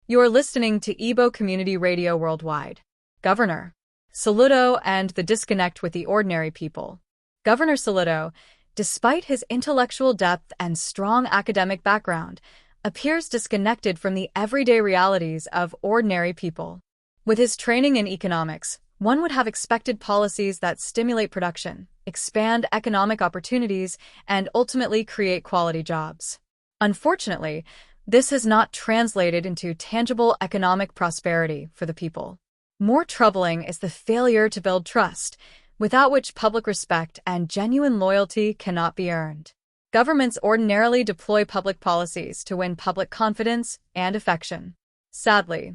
You're listening to Igbo Community Radio Worldwide. Governor Soludo and the disconnect with the ordinary people. Governor Soludo, despite his intellectual depth and strong academic background, appears disconnected from the everyday realities of ordinary people. With his training in economics, one would have expected policies that stimulate production, expand economic opportunities, and ultimately create quality jobs. Unfortunately, this has not translated into tangible economic prosperity for the people. More troubling is the failure to build trust, without which public respect and genuine loyalty cannot be earned. Governments ordinarily deploy public policies to win public confidence and affection. Sadly,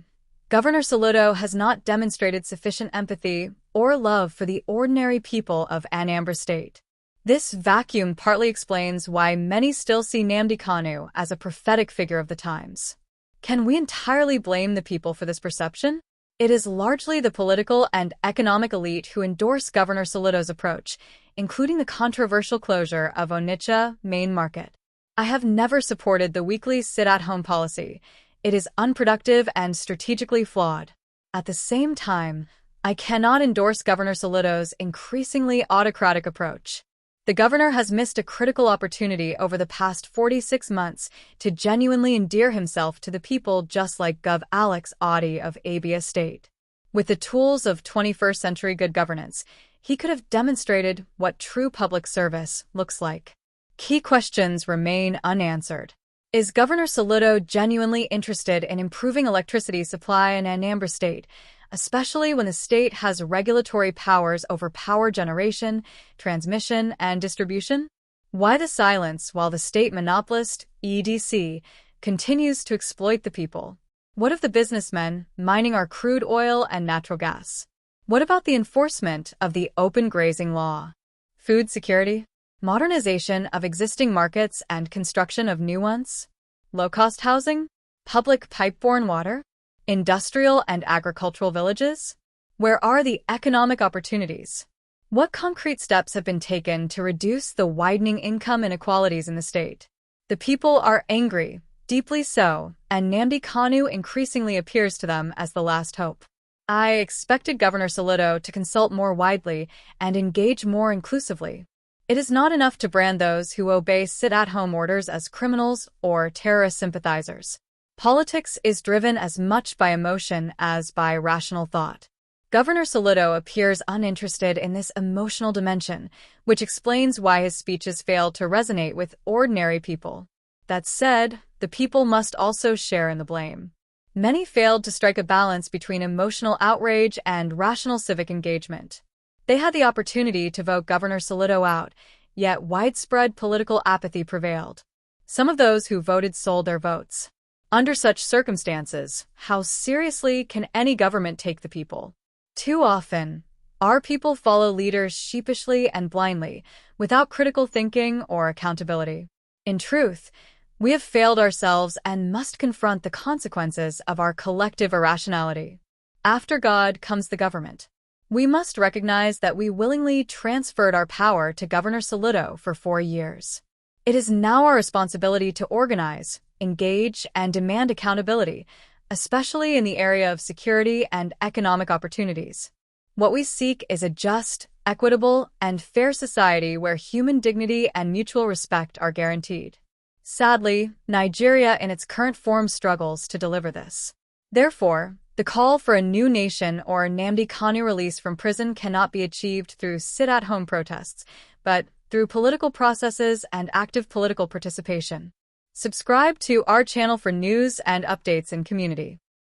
Governor Soludo has not demonstrated sufficient empathy or love for the ordinary people of Anambra State. This vacuum partly explains why many still see Nnamdi Kanu as a prophetic figure of the times. Can we entirely blame the people for this perception? It is largely the political and economic elite who endorse Governor Soludo's approach, including the controversial closure of Onitsha Main Market. I have never supported the weekly sit-at-home policy. It is unproductive and strategically flawed. At the same time, I cannot endorse Governor Soludo's increasingly autocratic approach. The governor has missed a critical opportunity over the past 46 months to genuinely endear himself to the people, just like Gov. Alex Audi of Abia State. With the tools of 21st century good governance, he could have demonstrated what true public service looks like. Key questions remain unanswered. Is Governor Soludo genuinely interested in improving electricity supply in Anambra State, especially when the state has regulatory powers over power generation, transmission, and distribution? Why the silence while the state monopolist, EDC, continues to exploit the people? What of the businessmen mining our crude oil and natural gas? What about the enforcement of the open grazing law? Food security? Modernization of existing markets and construction of new ones? Low-cost housing? Public pipe-borne water? Industrial and agricultural villages? Where are the economic opportunities? What concrete steps have been taken to reduce the widening income inequalities in the state? The people are angry, deeply so, and Nnamdi Kanu increasingly appears to them as the last hope. I expected Governor Soludo to consult more widely and engage more inclusively. It is not enough to brand those who obey sit-at-home orders as criminals or terrorist sympathizers. Politics is driven as much by emotion as by rational thought. Governor Soludo appears uninterested in this emotional dimension, which explains why his speeches fail to resonate with ordinary people. That said, the people must also share in the blame. Many failed to strike a balance between emotional outrage and rational civic engagement. They had the opportunity to vote Governor Soludo out, yet widespread political apathy prevailed. Some of those who voted sold their votes. Under such circumstances, how seriously can any government take the people? Too often, our people follow leaders sheepishly and blindly, without critical thinking or accountability. In truth, we have failed ourselves and must confront the consequences of our collective irrationality. After God comes the government. We must recognize that we willingly transferred our power to Governor Soludo for 4 years. It is now our responsibility to organize, engage, and demand accountability, especially in the area of security and economic opportunities. What we seek is a just, equitable, and fair society where human dignity and mutual respect are guaranteed. Sadly, Nigeria in its current form struggles to deliver this. Therefore, the call for a new nation or Nnamdi Kanu release from prison cannot be achieved through sit-at-home protests, but through political processes and active political participation. Subscribe to our channel for news and updates in community.